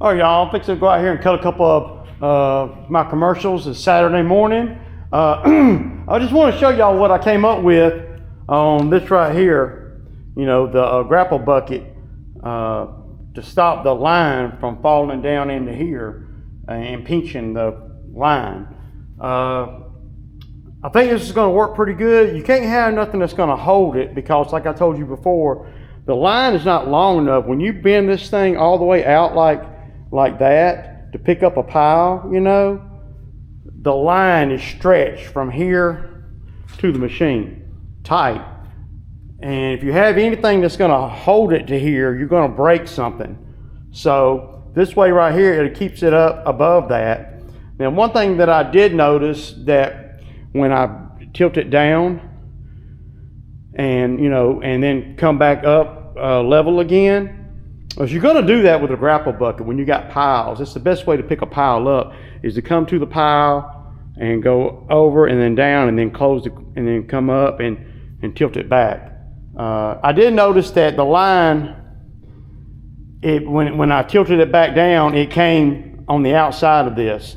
All right, y'all, I'm fixing to go out here and cut a couple of my commercials. It's Saturday morning. I just want to show y'all what I came up with on this right here. You know, the grapple bucket to stop the line from falling down into here and pinching the line. I think this is going to work pretty good. You can't have nothing that's going to hold it because, like I told you before, the line is not long enough. When you bend this thing all the way out like that to pick up a pile, you know, the line is stretched from here to the machine tight. And if you have anything that's going to hold it to here, you're going to break something. So this way right here, it keeps it up above that. Now, one thing that I did notice that when I tilt it down and, you know, and then come back up level again, if you're going to do that with a grapple bucket when you got piles, it's the best way to pick a pile up is to come to the pile and go over and then down and then close it and then come up and tilt it back. I did notice that the line, when I tilted it back down, it came on the outside of this.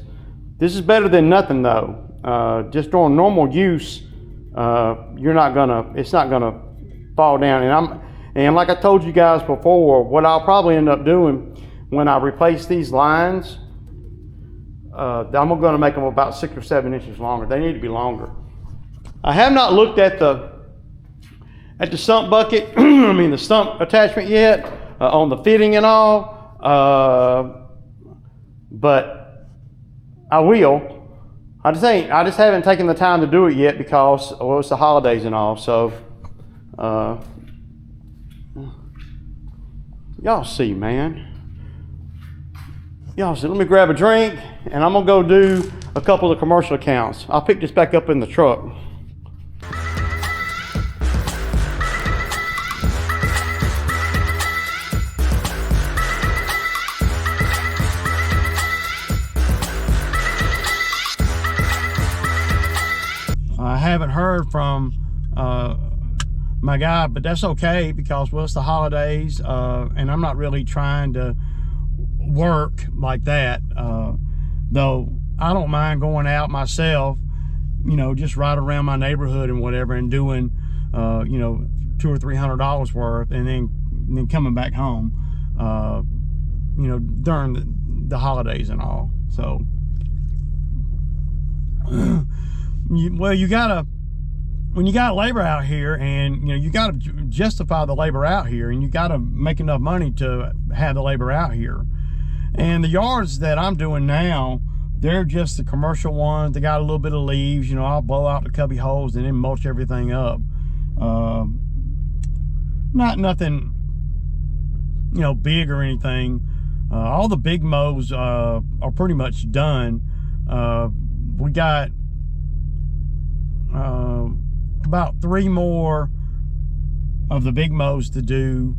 This is better than nothing though. Just during normal use, it's not gonna fall down. And like I told you guys before, what I'll probably end up doing when I replace these lines, I'm gonna make them about 6 or 7 inches longer. They need to be longer. I have not looked at the sump bucket, I mean the sump attachment yet, on the fitting and all, but I will. I just haven't taken the time to do it yet because, well, it's the holidays and all, so y'all see, man. Y'all see, let me grab a drink and I'm gonna go do a couple of commercial accounts. I'll pick this back up in the truck. I haven't heard from my guy, but that's okay because, well, it's the holidays and I'm not really trying to work like that, though I don't mind going out myself, you know, just right around my neighborhood and whatever and doing you know, $200 or $300 worth and then coming back home, you know, during the holidays and all. So well, you gotta, when you got labor out here, and you know, you got to justify the labor out here, and you got to make enough money to have the labor out here. And the yards that I'm doing now, they're just the commercial ones. They got a little bit of leaves, you know, I'll blow out the cubby holes and then mulch everything up. Not nothing, you know, big or anything. All the big mows are pretty much done. We got about 3 more of the big mows to do,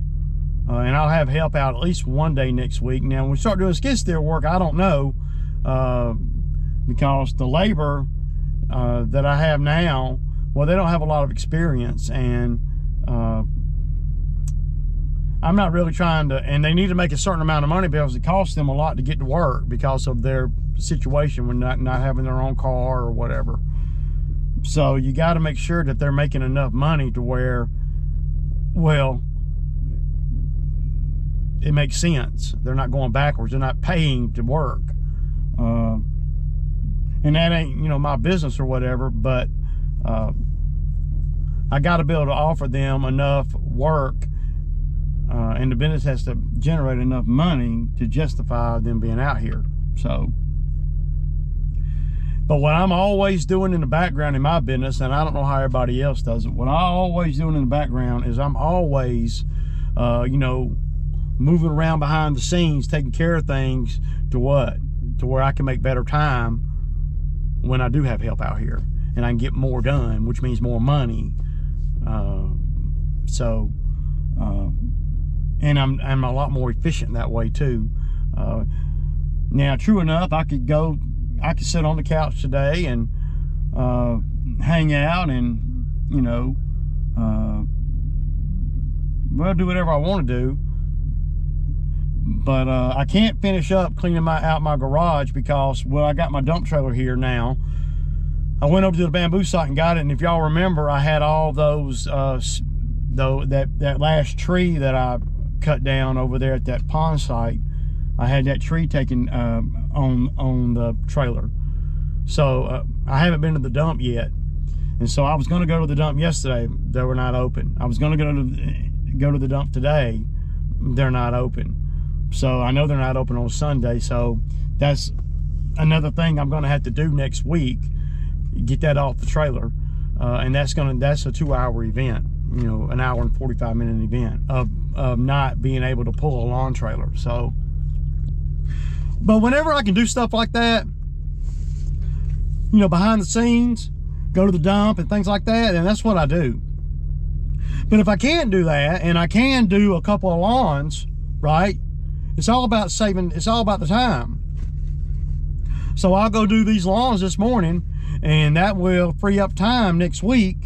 and I'll have help out at least one day next week. Now when we start doing skid steer work, I don't know, because the labor that I have now, well, they don't have a lot of experience, and I'm not really trying to, and they need to make a certain amount of money because it costs them a lot to get to work because of their situation when not having their own car or whatever. So you got to make sure that they're making enough money to where, well, it makes sense. They're not going backwards. They're not paying to work. And that ain't, you know, my business or whatever, but I got to be able to offer them enough work, and the business has to generate enough money to justify them being out here. So, but what I'm always doing in the background in my business, and I don't know how everybody else does it, what I'm always doing in the background is I'm always, you know, moving around behind the scenes, taking care of things to where I can make better time when I do have help out here and I can get more done, which means more money. And I'm a lot more efficient that way too. Now, true enough, I could sit on the couch today and hang out and, you know, well, do whatever I want to do. But I can't finish up cleaning out my garage because, well, I got my dump trailer here now. I went over to the bamboo site and got it, and if y'all remember, I had all those, that last tree that I cut down over there at that pond site. I had that tree taken on the trailer. So I haven't been to the dump yet. And so I was gonna go to the dump yesterday, they were not open. I was gonna go to the dump today, they're not open. So I know they're not open on Sunday, so that's another thing I'm gonna have to do next week, get that off the trailer. And that's a 2-hour event, you know, an hour and 45-minute event of not being able to pull a lawn trailer. So, but whenever I can do stuff like that, you know, behind the scenes, go to the dump and things like that, and that's what I do. But if I can't do that, and I can do a couple of lawns, right, it's all about saving, it's all about the time. So I'll go do these lawns this morning, and that will free up time next week,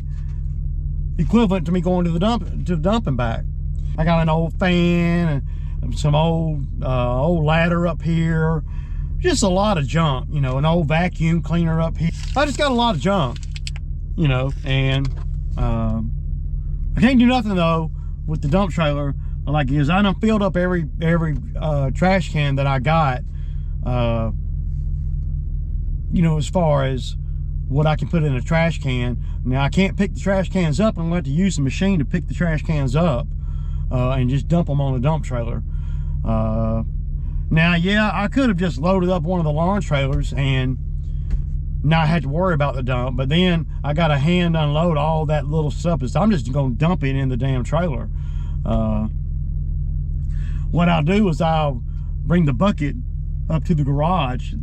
equivalent to me going to the dump and back. I got an old fan and some old ladder up here, just a lot of junk, you know, an old vacuum cleaner up here. I just got a lot of junk, you know, and I can't do nothing though with the dump trailer like it is. I done filled up every trash can that I got, you know, as far as what I can put in a trash can. Now I can't pick the trash cans up. I'm going to have to use the machine to pick the trash cans up and just dump them on the dump trailer. Now, yeah, I could have just loaded up one of the lawn trailers and not had to worry about the dump, but then I got to hand unload all that little stuff. So I'm just going to dump it in the damn trailer. What I'll do is I'll bring the bucket up to the garage, you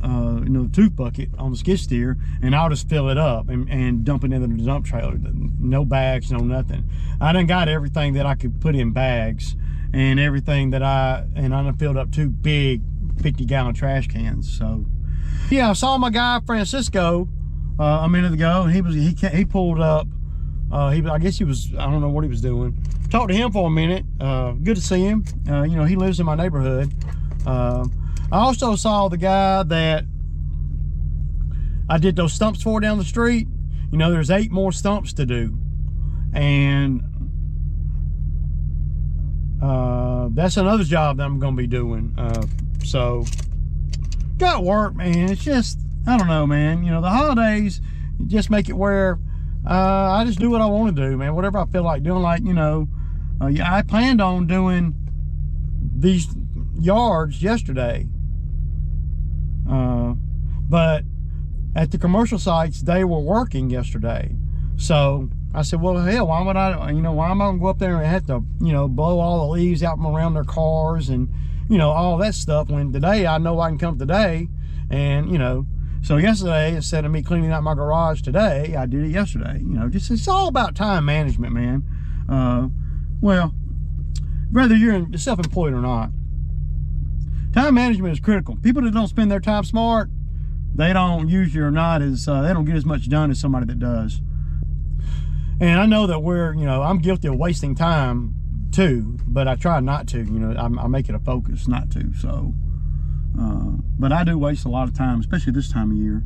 know, the tooth bucket on the skid steer, and I'll just fill it up and dump it into the dump trailer. No bags, no nothing. I done got everything that I could put in bags and everything that I done filled up 2 big 50-gallon trash cans. So yeah, I saw my guy Francisco a minute ago, and he pulled up. I guess he was, I don't know what he was doing. Talked to him for a minute. Good to see him. You know, he lives in my neighborhood. I also saw the guy that I did those stumps for down the street. You know, there's 8 more stumps to do, and that's another job that I'm gonna be doing. So got work, man. It's just, I don't know, man, you know, the holidays just make it where I just do what I want to do, man, whatever I feel like doing. Like, you know, yeah, I planned on doing these yards yesterday, but at the commercial sites they were working yesterday. So I said, well, hell, why would I, you know, why am I gonna go up there and have to, you know, blow all the leaves out from around their cars and, you know, all that stuff, when today I know I can come today. And, you know, so yesterday, instead of me cleaning out my garage today, I did it yesterday. You know, just, it's all about time management, man. Well, whether you're self-employed or not, time management is critical. People that don't spend their time smart, they don't usually, or not as, they don't get as much done as somebody that does. And I know that you know, I'm guilty of wasting time too, but I try not to, you know, I make it a focus not to. So, but I do waste a lot of time, especially this time of year.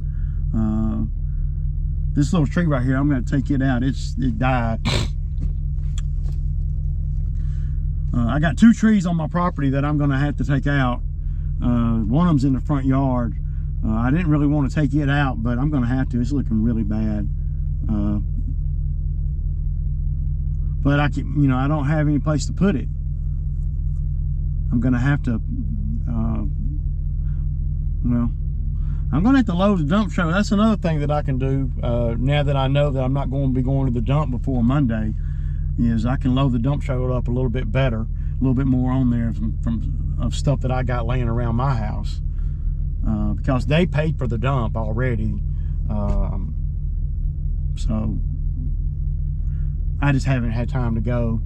This little tree right here, I'm going to take it out. It died. I got 2 trees on my property that I'm going to have to take out. One of them's in the front yard. I didn't really want to take it out, but I'm going to have to. It's looking really bad. But I can, you know, I don't have any place to put it. I'm going to have to, well, I'm going to have to load the dump trailer. That's another thing that I can do now that I know that I'm not going to be going to the dump before Monday, is I can load the dump trailer up a little bit better, a little bit more on there of stuff that I got laying around my house, because they paid for the dump already. So I just haven't had time to go.